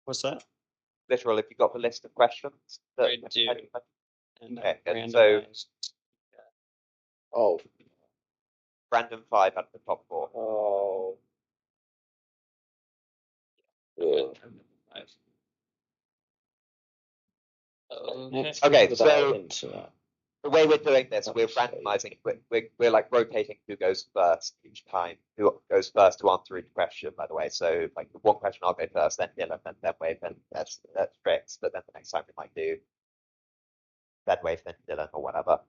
What's that? Literal, if you got the list of questions. I do. And Okay, good. So randomized. Oh. random 5 at the top 4. Oh. Yeah. Okay. Okay, so the way we're doing this, we're randomizing. We're like rotating who goes first each time. Who goes first to answer each question, by the way. So like one question I'll go first, then Dylan, then Wave, then that's Trix. But then the next time we might do that Wave, then Dylan, or whatever.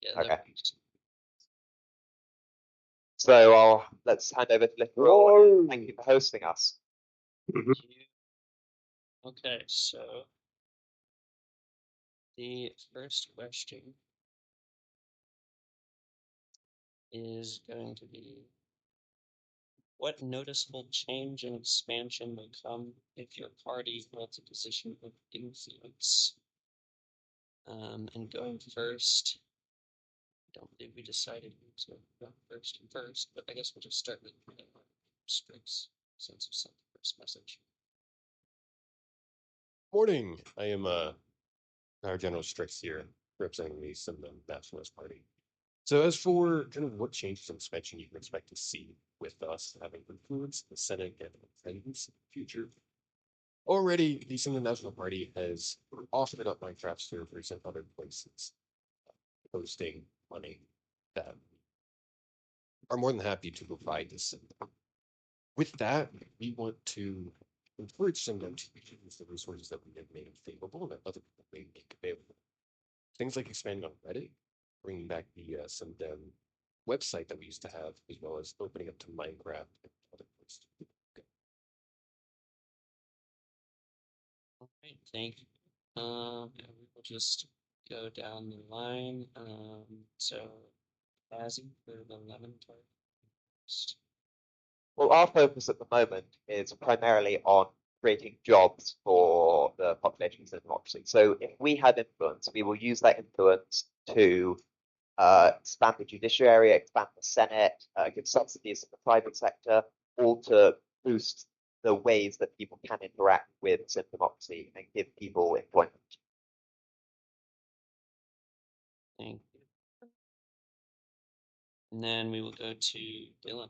Yeah, okay. So let's hand over to Literal. Thank you for hosting us. Okay, so the first question is going to be, what noticeable change and expansion will come if your party holds a position of influence? And going first, I don't believe we decided who to go first, but I guess we'll just start with Strix since we sent the first message. Morning. I am our General Strix here, representing the SimDem Nationalist Party. So as for kind of what changes and expansion you can expect to see with us having influence in the Senate and independence in the future, already the SimDem National Party has offered up Minecraft servers and other places, hosting money that are more than happy to provide this. With that, we want to encourage SimDem to use the resources that we have made available and that other people may make available. Things like expanding on Reddit, bringing back the SimDem website that we used to have, as well as opening up to Minecraft and other places. All right, thank you. We will just go down the line. So, Azzy for the lemon tart. Well, our focus at the moment is primarily on creating jobs for the populations in democracy. So if we have influence, we will use that influence to expand the judiciary, expand the Senate, give subsidies to the private sector, all to boost the ways that people can interact with SimDemocracy and give people employment. Thank you. And then we will go to Dylan.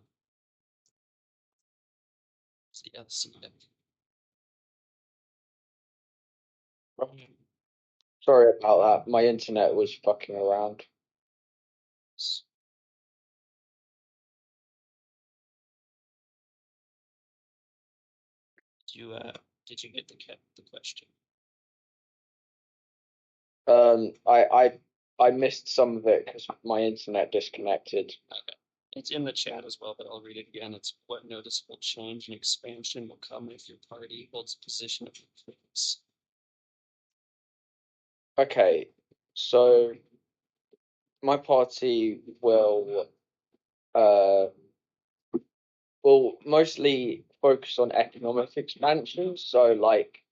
Sorry about that. My internet was fucking around. Did you get the question? I missed some of it because my internet disconnected. Okay. It's in the chat as well, but I'll read it again. It's what noticeable change and expansion will come if your party holds a position of influence. Okay, so my party will mostly focus on economic expansion, so like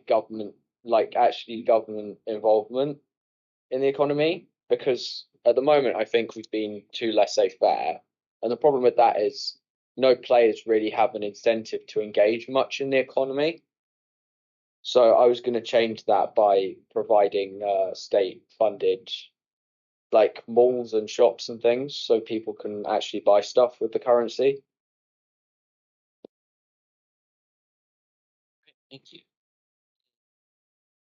government, actually government involvement in the economy, because at the moment I think we've been too laissez-faire, and the problem with that is no players really have an incentive to engage much in the economy. So I was going to change that by providing state-funded like malls and shops and things, so people can actually buy stuff with the currency. Thank you.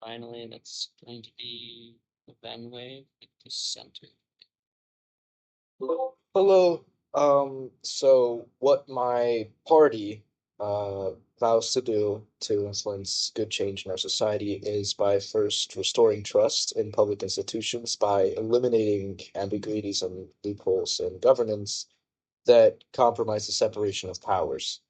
Finally, that's going to be the Ben Wave at the center. Hello. So what my party vows to do to influence good change in our society is by first restoring trust in public institutions by eliminating ambiguities and loopholes in governance that compromise the separation of powers.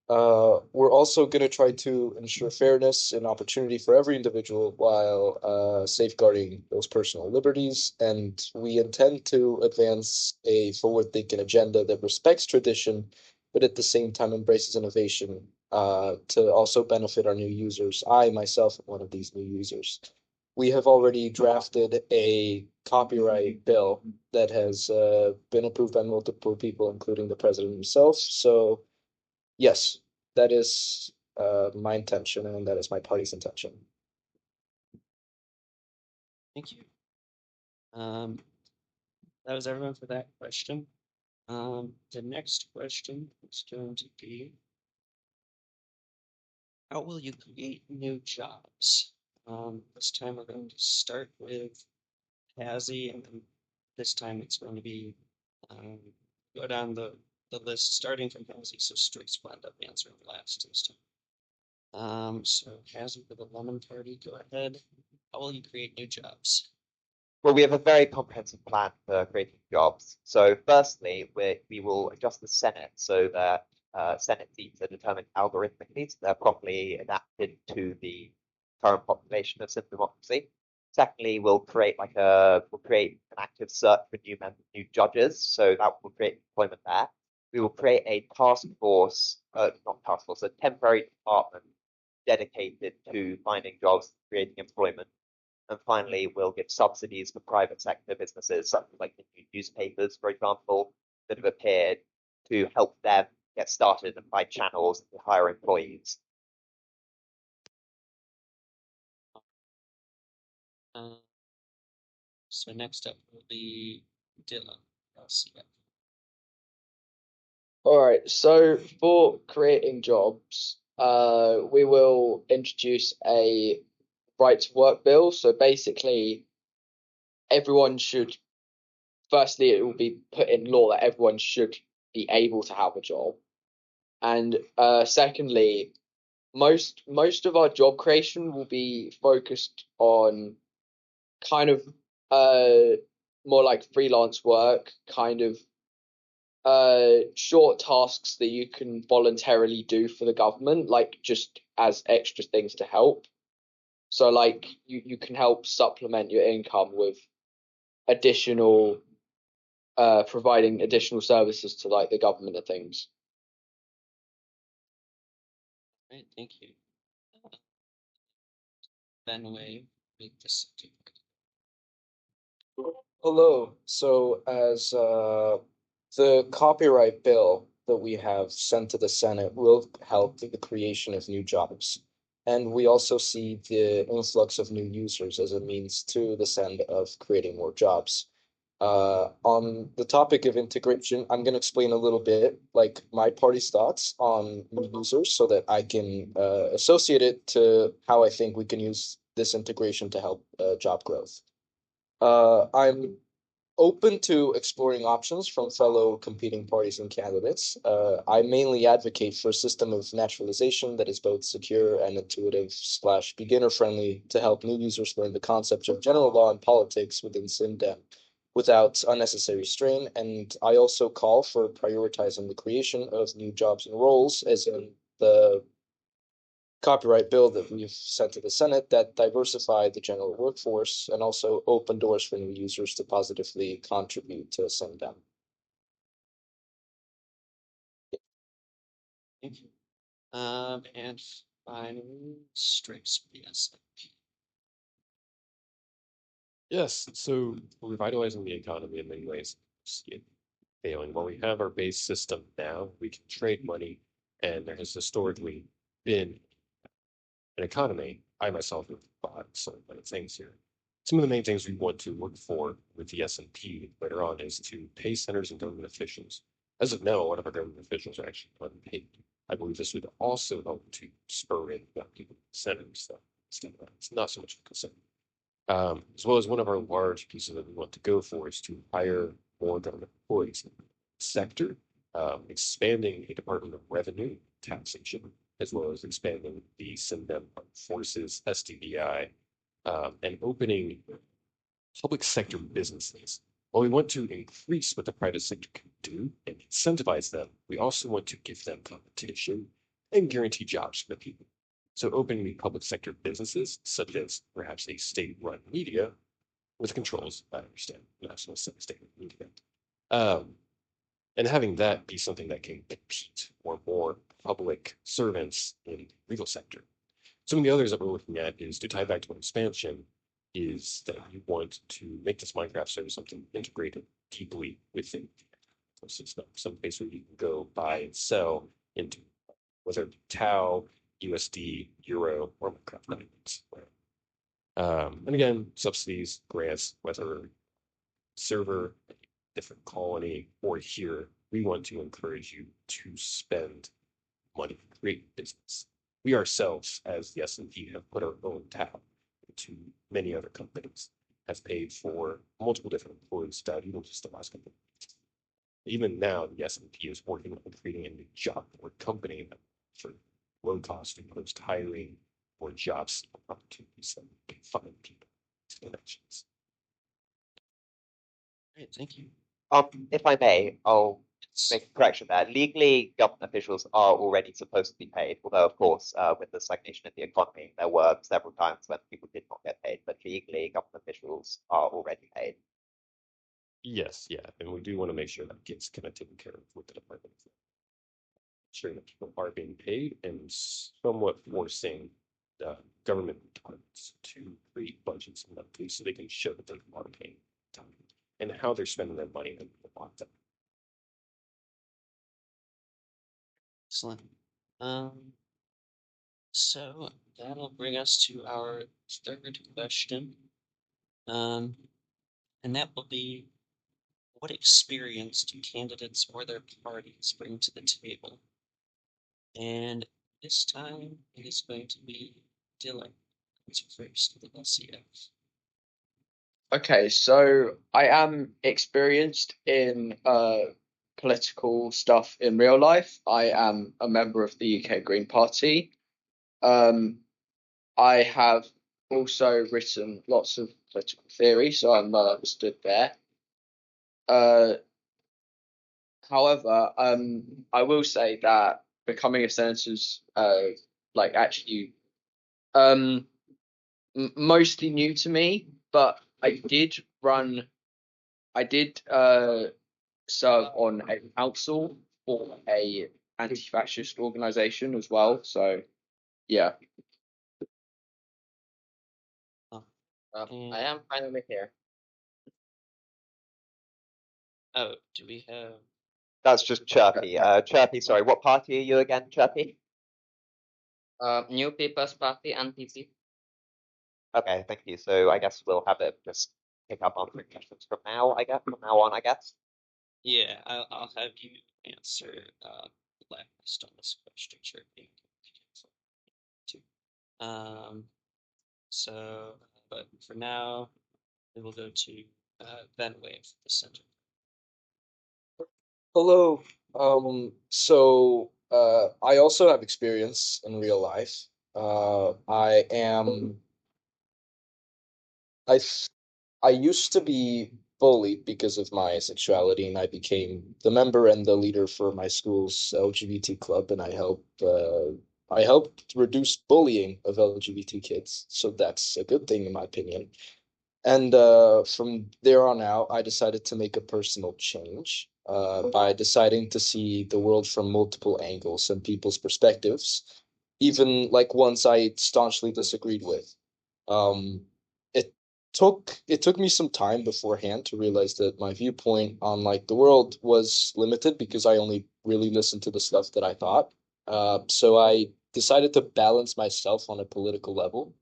We're also going to try to ensure fairness and opportunity for every individual while safeguarding those personal liberties. And we intend to advance a forward-thinking agenda that respects tradition, but at the same time embraces innovation to also benefit our new users. I myself am one of these new users. We have already drafted a copyright bill that has been approved by multiple people, including the president himself. So yes, that is my intention, and that is my party's intention. Thank you. That was everyone for that question. The next question is going to be, how will you create new jobs? This time we're going to start with Hazzy, and then this time it's going to be go down the list starting from Hazzy, so Strix will end up answering last this time. So Hazzy for the Lemon Party, go ahead. How will you create new jobs? Well, we have a very comprehensive plan for creating jobs. So firstly, we will adjust the Senate so that Senate seats are determined algorithmically, so they're properly adapted to the current population of SimDemocracy. Secondly, we'll create an active search for new judges, so that will create employment there. We will create a a temporary department dedicated to finding jobs, creating employment. And finally, we'll give subsidies for private sector businesses, such as like the new newspapers, for example, that have appeared to help them get started and find channels to hire employees. So next up will be Dylan. All right, so for creating jobs, we will introduce a right to work bill. So basically, everyone should, firstly, it will be put in law that everyone should be able to have a job. And secondly, most of our job creation will be focused on kind of more like freelance work, kind of short tasks that you can voluntarily do for the government, like just as extra things to help. So like you can help supplement your income with additional providing additional services to like the government and things. Right, thank you. Benway with the subject. Hello. So, as the copyright bill that we have sent to the Senate will help the creation of new jobs. And we also see the influx of new users as a means to this end of creating more jobs. On the topic of integration, I'm going to explain a little bit like my party's thoughts on new users so that I can associate it to how I think we can use this integration to help job growth. I'm open to exploring options from fellow competing parties and candidates. I mainly advocate for a system of naturalization that is both secure and intuitive slash beginner friendly to help new users learn the concepts of general law and politics within SimDem without unnecessary strain. And I also call for prioritizing the creation of new jobs and roles, as in the copyright bill that we've sent to the Senate that diversify the general workforce and also open doors for new users to positively contribute to SimDem. Thank you. And finally, Strix BSMP. Yes, so we're revitalizing the economy in many ways. See it failing. While we have our base system now, we can trade money, and there has historically been an economy. I myself have bought some many things here. Some of the main things we want to look for with the S&P later on is to pay senators and government officials. As of now, a lot of our government officials are actually unpaid. I believe this would also help to spur in young people, senators, though. It's not so much a concern. As well as one of our large pieces that we want to go for is to hire more government employees in the sector, expanding a Department of Revenue taxation, as well as expanding the SimDem Forces SDBI, and opening public sector businesses. While we want to increase what the private sector can do and incentivize them, we also want to give them competition and guarantee jobs for the people. So opening the public sector businesses, such as perhaps a state-run media, with controls, I understand, national state media, and having that be something that can compete for more public servants in the legal sector. Some of the others that we're looking at is to tie back to expansion, is that you want to make this Minecraft service something integrated deeply within the system, some place where you can go buy and sell into, whether it be Tau, USD, Euro, or Minecraft Diamonds. And again, subsidies, grants, whether server, different colony, or here, we want to encourage you to spend money, create business. We ourselves, as the S&P, have put our own tap into many other companies, have paid for multiple different employees that even just the last company. Even now, the S&P is working on creating a new job board company for low cost and post hiring or jobs opportunities that can find people to connections. Great, thank you. If I may, I'll make a correction there. Legally, government officials are already supposed to be paid, although, of course, with the stagnation of the economy, there were several times when people did not get paid, but legally, government officials are already paid. Yes, yeah, and we do want to make sure that gets kind of taken care of with the department. Ensuring that people are being paid and somewhat forcing the government departments to create budgets monthly so they can show that they are paying time and how they're spending their money and want them. Excellent. So that'll bring us to our third question. And that will be, what experience do candidates or their parties bring to the table? And this time it is going to be Dylan. Who's first with LCF? Okay, so I am experienced in political stuff in real life. I am a member of the UK Green Party. I have also written lots of political theory, so I'm well understood there. However, I will say that becoming a senator is like actually mostly new to me, but I did serve on a council for a anti-fascist organization as well. So yeah. And- I am finally here. Oh, do we have? That's just Chirpy. Chirpy, sorry, what party are you again, Chirpy? New People's Party, NPP. Okay, thank you. So I guess we'll have it just pick up answering questions from now, I guess, from now on, I guess. Yeah, I'll have you answer last on this question, sure. So, but for now, we will go to Ben Wave, the center. Hello. I also have experience in real life. I am I th- I used to be bullied because of my sexuality, and I became the member and the leader for my school's LGBT club, and I helped reduce bullying of LGBT kids. So that's a good thing in my opinion. And from there on out, I decided to make a personal change by deciding to see the world from multiple angles and people's perspectives, even like ones I staunchly disagreed with. Um, it it took me some time beforehand to realize that my viewpoint on like the world was limited because I only really listened to the stuff that I thought. So I decided to balance myself on a political level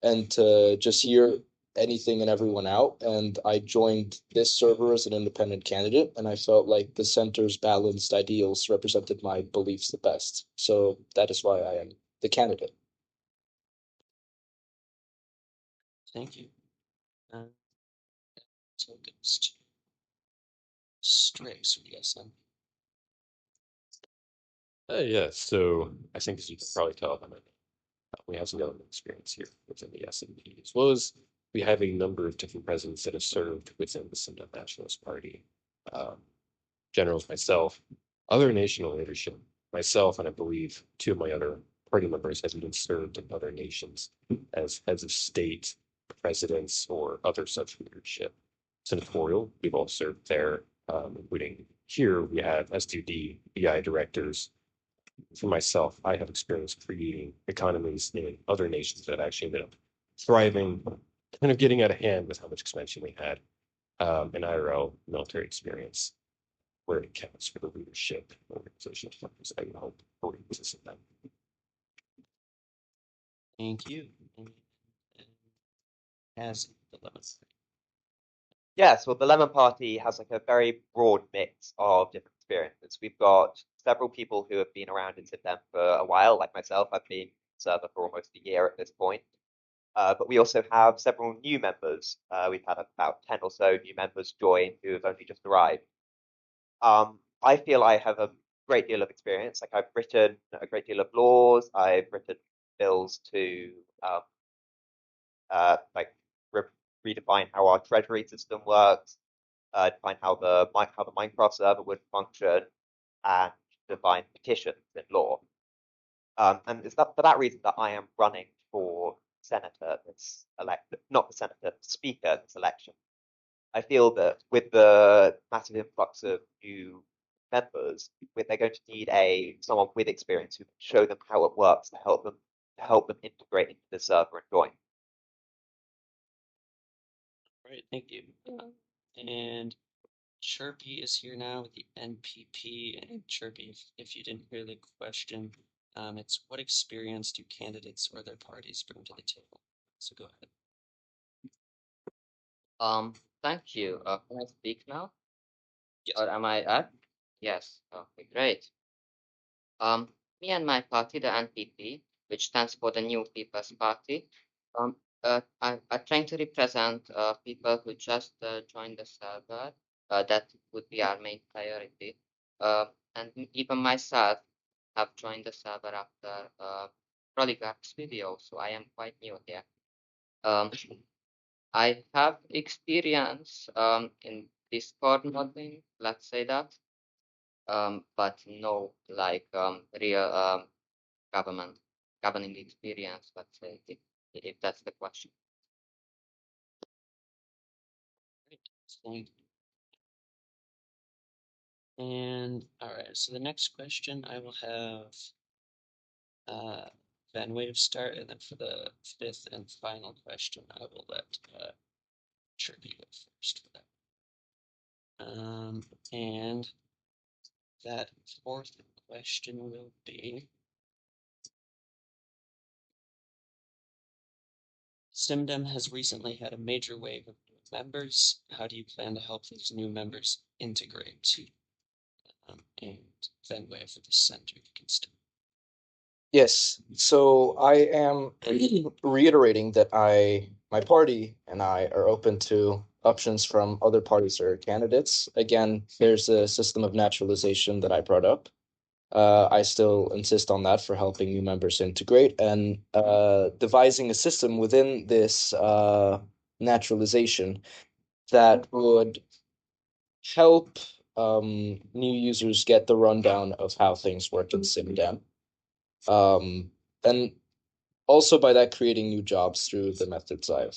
and to just hear anything and everyone out. And I joined this server as an independent candidate, and I felt like the center's balanced ideals represented my beliefs the best. So that is why I am the candidate. Thank you. So it goes to Strix with the SM. Yeah, so I think as you can probably tell, we have some government experience here within the S&P, as well as we have a number of different presidents that have served within the SimDem Nationalist Party. Um, generals, myself, other national leadership, myself, and I believe two of my other party members have even served in other nations as heads of state, presidents, or other such leadership. Senatorial, we've all served there, including here we have S2D, BI directors. For myself, I have experience creating economies in other nations that actually ended up thriving, kind of getting out of hand with how much expansion we had, in IRL military experience where it counts for the leadership organizational factors I would hope for exists in them. Thank you. Has the lemons. Yes, well, the Lemon Party has like a very broad mix of different experiences. We've got several people who have been around in SimDem for a while, like myself. I've been server for almost a year at this point. But we also have several new members. We've had about 10 or so new members join who have only just arrived. I feel I have a great deal of experience. Like I've written a great deal of laws. I've written bills to like redefine how our treasury system works, define how the Minecraft server would function, and define petitions in law. And it's for that reason that I am running for senator this election, not the senator, speaker this election. I feel that with the massive influx of new members, they're going to need someone with experience who can show them how it works to help them integrate into the server and join. Right, thank you. And Chirpy is here now with the NPP. And Chirpy, if you didn't hear the question, it's what experience do candidates or their parties bring to the table? So go ahead. Thank you. Can I speak now? Yes. Or am I up? Yes. Okay, great. Me and my party, the NPP, which stands for the New People's Party, are trying to represent people who just joined the server. That would be our main priority. And even myself have joined the server after Polygrap's video, so I am quite new here. I have experience in Discord modding, let's say that, but no like real governing experience, let's say, if that's the question. Great, thank you. And all right, so the next question I will have Van Wave start, and then for the fifth and final question, I will let Chirpy go first for that. And that fourth question will be SimDem has recently had a major wave of new members. How do you plan to help these new members integrate? And Van Wave for the center, you can start. Yes, so I am reiterating that my party and I are open to options from other parties or candidates. Again, there's a system of naturalization that I brought up. I still insist on that for helping new members integrate and devising a system within this naturalization that would help new users get the rundown of how things work in SimDem. And also by that creating new jobs through the methods I've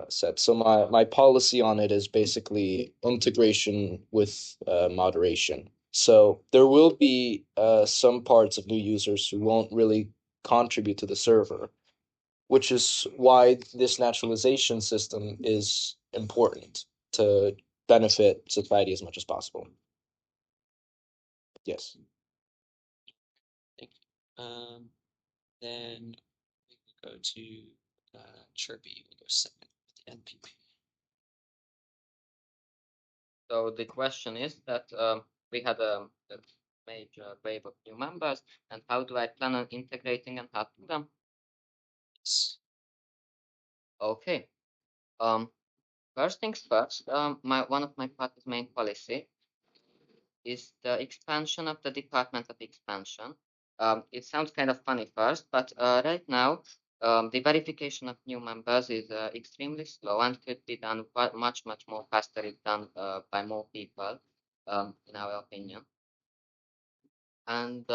said. So my policy on it is basically integration with moderation. So there will be some parts of new users who won't really contribute to the server, which is why this naturalization system is important to benefit society as much as possible. Yes. Thank you. Then we will go to Chirpy. We'll go second with the NPP. So the question is that we had a major wave of new members, and how do I plan on integrating and helping them? Yes. Okay. First things first. One of my party's main policy is the expansion of the Department of Expansion. It sounds kind of funny first, but right now the verification of new members is extremely slow and could be done much more faster if done by more people, in our opinion. And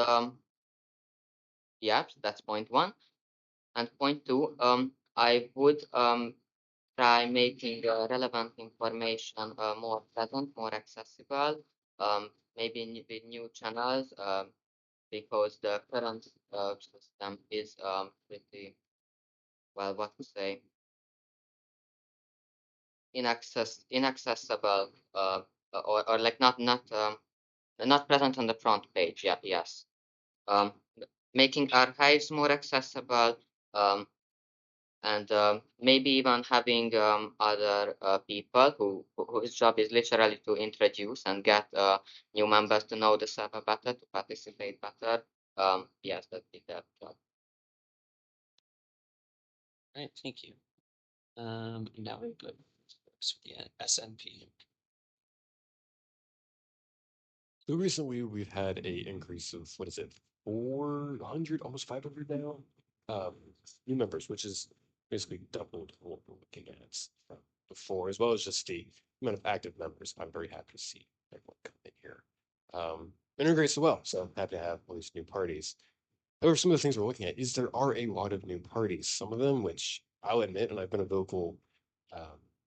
yeah, that's point one. And point two, I would try making relevant information more present, more accessible, maybe with new channels, because the current system is pretty, well, what to say, inaccessible, or like not present on the front page. Yeah, yes. Making archives more accessible, and maybe even having other people whose job is literally to introduce and get new members to know the server better, to participate better. Yes, that'd be their job. Right, thank you. Now we go with the SNP. So recently we've had a increase of, what is it, 400, almost 500 now, new members, which is basically doubled what we're looking at from before, as well as just the amount of active members. I'm very happy to see everyone come in here. Integrates well, so I'm happy to have all these new parties. However, some of the things we're looking at is there are a lot of new parties. Some of them, which I'll admit, and I've been a vocal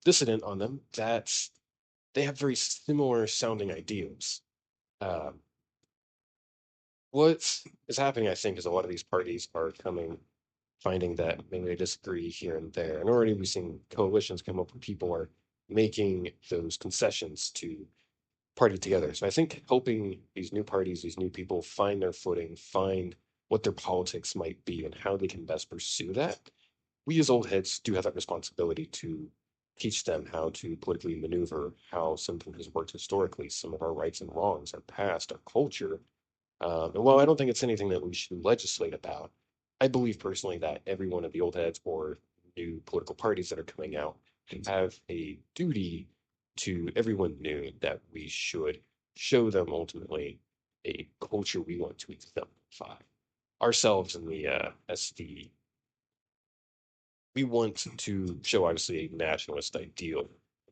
dissident on them, that they have very similar sounding ideals. Um, what is happening, I think, is a lot of these parties are finding that maybe they disagree here and there. And already we've seen coalitions come up where people are making those concessions to party together. So I think helping these new parties, these new people find their footing, find what their politics might be and how they can best pursue that. We as old heads do have that responsibility to teach them how to politically maneuver, how something has worked historically, some of our rights and wrongs, our past, our culture, and while I don't think it's anything that we should legislate about, I believe personally that every one of the old heads or new political parties that are coming out have a duty to everyone new that we should show them ultimately a culture we want to exemplify. Ourselves in the SD, we want to show obviously a nationalist ideal,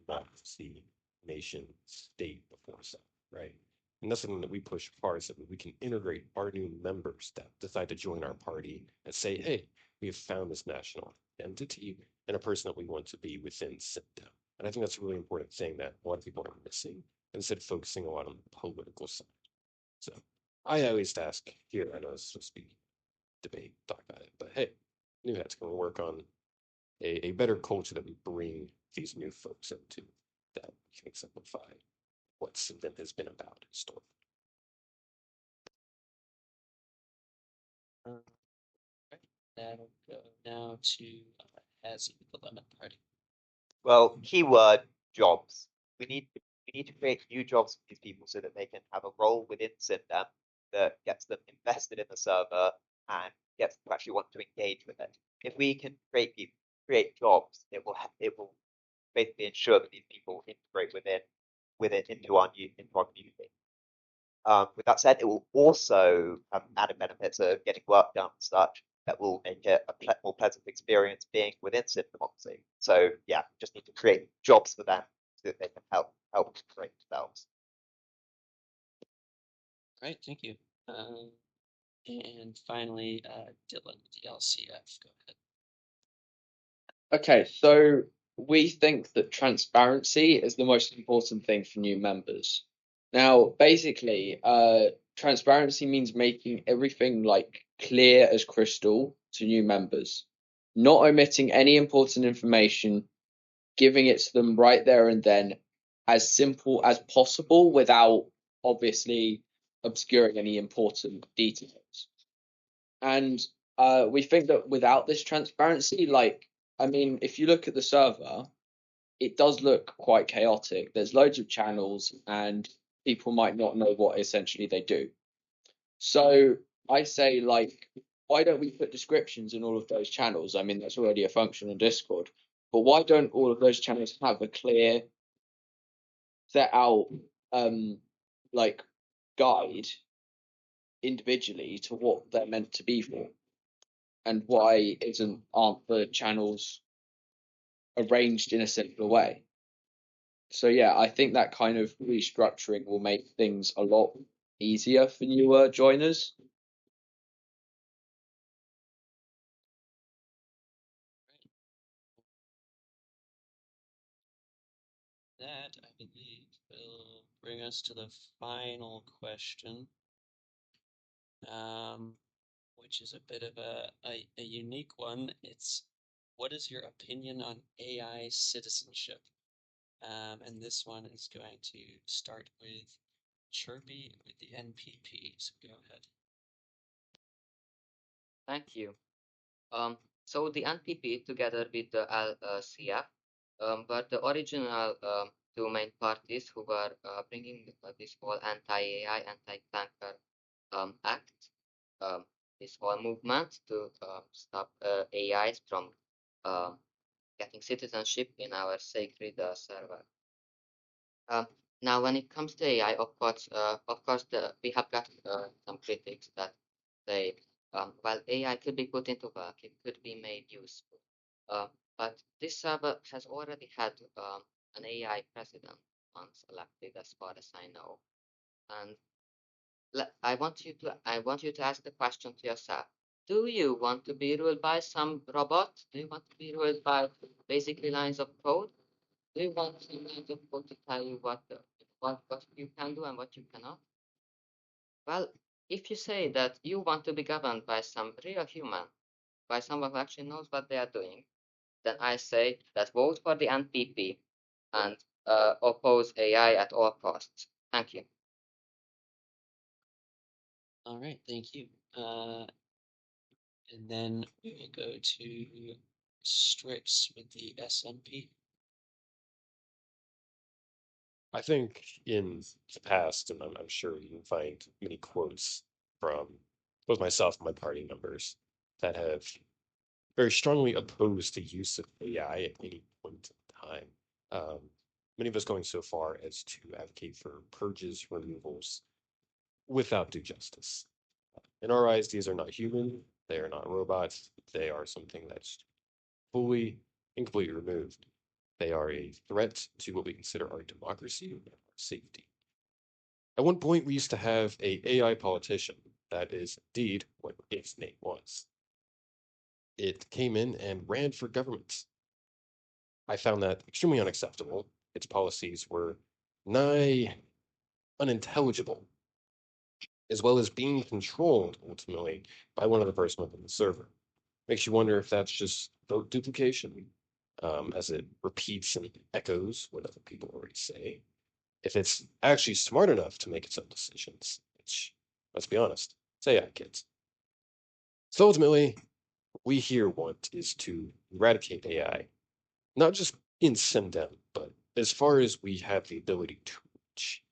not the nation state before self, right? And that's something that we push hard so that we can integrate our new members that decide to join our party and say, hey, we have found this national identity and a person that we want to be within SimDem. And I think that's a really important thing that a lot of people are missing instead of focusing a lot on the political side. So I always ask here, I know it's supposed to be debate, talk about it, but hey, new heads can work on a better culture that we bring these new folks into that can exemplify what SimDem has been about historically. Okay, that'll go now to Hazzy, the Lemon Party. Well, keyword jobs. We need to create new jobs for these people so that they can have a role within SimDem that gets them invested in the server and gets them to actually want to engage with it. If we can create jobs, it will basically ensure that these people integrate with it into our community. With that said, it will also have added benefits of getting work done and such that will make it a more pleasant experience being within SimDemocracy. So yeah, just need to create jobs for them so that they can help create themselves. Right, thank you. And finally, Dylan, the LCF. Go ahead. Okay, so we think that transparency is the most important thing for new members. Now, basically, transparency means making everything like clear as crystal to new members, not omitting any important information, giving it to them right there and then, as simple as possible without obviously obscuring any important details. And we think that without this transparency, like, I mean, if you look at the server, it does look quite chaotic. There's loads of channels, and people might not know what essentially they do. So I say, like, why don't we put descriptions in all of those channels? I mean, that's already a function on Discord. But why don't all of those channels have a clear, set out, like, guide individually to what they're meant to be for? And why aren't the channels arranged in a simpler way? So yeah, I think that kind of restructuring will make things a lot easier for newer joiners. That, I believe, will bring us to the final question, which is a bit of a unique one. It's, what is your opinion on AI citizenship? And this one is going to start with Chirpy with the NPP. So go ahead. Thank you. So the NPP, together with the LCF, were the original two main parties who were bringing this whole anti-AI, anti-tanker act, um, this whole movement to stop AIs from getting citizenship in our sacred server. Um, Now, when it comes to AI, of course, we have got some critics that say, well, AI could be put into work, it could be made useful. But this server has already had an AI president once elected, as far as I know. And I want you to ask the question to yourself: do you want to be ruled by some robot? Do you want to be ruled by basically lines of code? Do you want some lines of code to tell you what you can do and what you cannot? Well, if you say that you want to be governed by some real human, by someone who actually knows what they are doing, then I say that vote for the NPP and oppose AI at all costs. Thank you. All right, thank you. And then we will go to Strix with the SMP. I think in the past, and I'm sure you can find many quotes from both myself and my party members that have very strongly opposed the use of AI at any point in time. Um, Many of us going so far as to advocate for purges, removals without due justice. In our eyes, these are not human, they are not robots, they are something that's fully and completely removed. They are a threat to what we consider our democracy and our safety. At one point, we used to have a AI politician. That is indeed what its name was. It came in and ran for government. I found that extremely unacceptable. Its policies were nigh unintelligible, as well as being controlled ultimately by one of the person within the server. Makes you wonder if that's just vote duplication, as it repeats and echoes what other people already say. If it's actually smart enough to make its own decisions, which, let's be honest, it's AI kids. So ultimately, we here want is to eradicate AI, not just in SimDem, but as far as we have the ability to reach.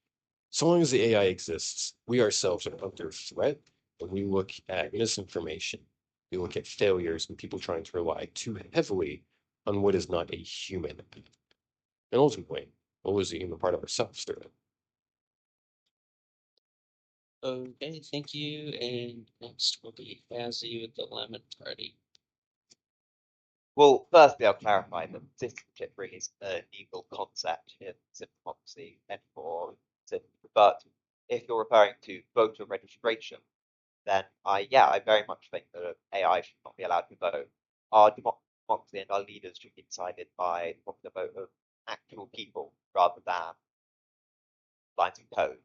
So long as the AI exists, we ourselves are under threat, and we look at misinformation, we look at failures and people trying to rely too heavily on what is not a human. And ultimately, what was the human part of ourselves through it? Okay, thank you. And next will be Fazzy with the Lemon Party. Well, firstly, I'll clarify that citizenship really is a legal concept in SimDemocracy anymore. But if you're referring to voter registration, then I very much think that AI should not be allowed to vote. Our democracy and our leaders should be decided by the vote of actual people rather than lines of code.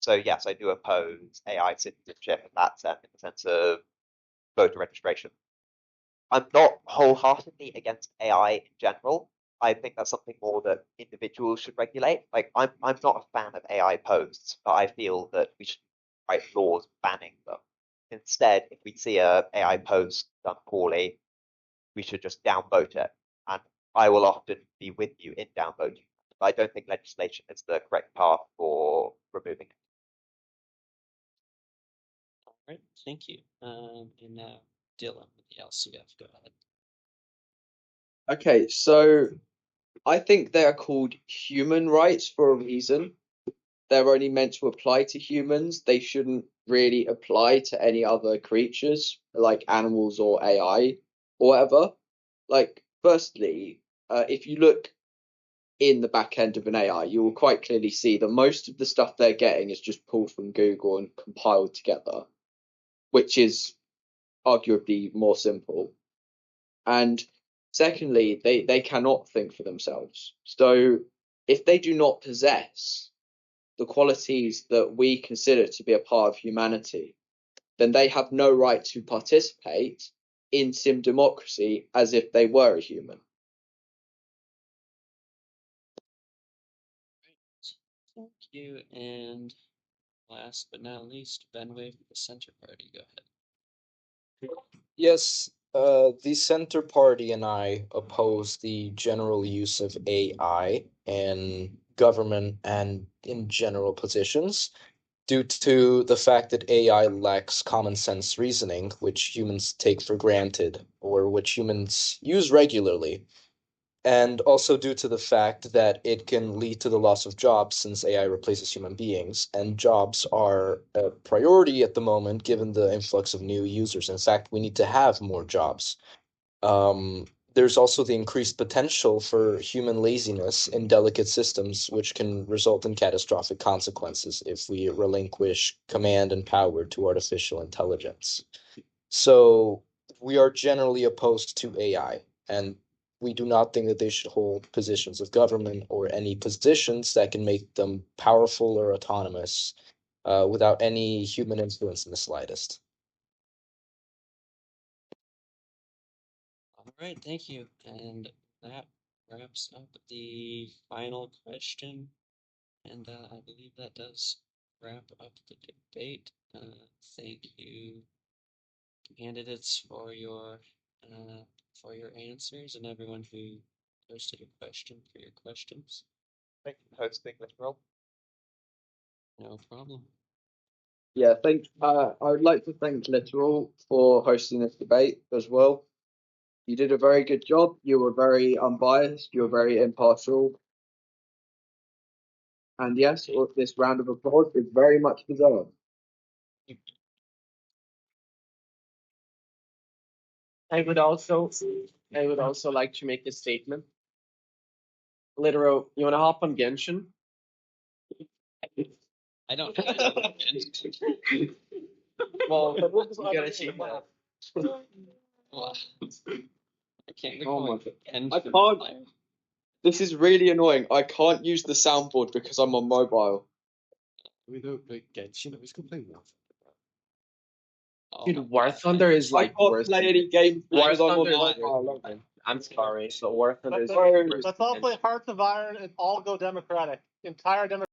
So yes, I do oppose AI citizenship in that sense, in the sense of voter registration. I'm not wholeheartedly against AI in general. I think that's something more that individuals should regulate. Like I'm not a fan of AI posts, but I feel that we should write laws banning them. Instead, if we see a AI post done poorly, we should just downvote it. And I will often be with you in downvoting. But I don't think legislation is the correct path for removing it. All right, thank you. And now Dylan with the LCF. Go ahead. Okay, so I think they are called human rights for a reason. They're only meant to apply to humans. They shouldn't really apply to any other creatures, like animals or AI or whatever. Like, firstly, if you look in the back end of an AI, you will quite clearly see that most of the stuff they're getting is just pulled from Google and compiled together, which is arguably more simple. And secondly, they cannot think for themselves. So if they do not possess the qualities that we consider to be a part of humanity, then they have no right to participate in sim democracy as if they were a human. Thank you. And last but not least, Ben with the Center Party. Go ahead. Yes, The Center Party and I oppose the general use of AI in government and in general positions due to the fact that AI lacks common sense reasoning, which humans take for granted or which humans use regularly, and also due to the fact that it can lead to the loss of jobs since AI replaces human beings, and jobs are a priority at the moment given the influx of new users. In fact, we need to have more jobs. There's also the increased potential for human laziness in delicate systems, which can result in catastrophic consequences if we relinquish command and power to artificial intelligence. So we are generally opposed to AI, and we do not think that they should hold positions of government or any positions that can make them powerful or autonomous without any human influence in the slightest. All right, thank you. And that wraps up the final question. And I believe that does wrap up the debate. Thank you, candidates, for your answers, and everyone who posted a question for your questions. Thank you for hosting, Literal. No problem. Yeah, I would like to thank Literal for hosting this debate as well. You did a very good job. You were very unbiased. You were very impartial. And yes, this round of applause is very much deserved. I would also like to make a statement. Literal, you want to hop on Genshin? I don't. Well, you gotta cheat that. Well, I can't Oh my recall. God. I can't. This is really annoying. I can't use the soundboard because I'm on mobile. We don't play Genshin. I was gonna play War. Dude, War Thunder is I like can't worse. play any games War because I'm on Thunder is mobile. I'm sorry, but War Thunder is Let's worse Let's all play Hearts of Iron and all go Democratic. Entire Democratic.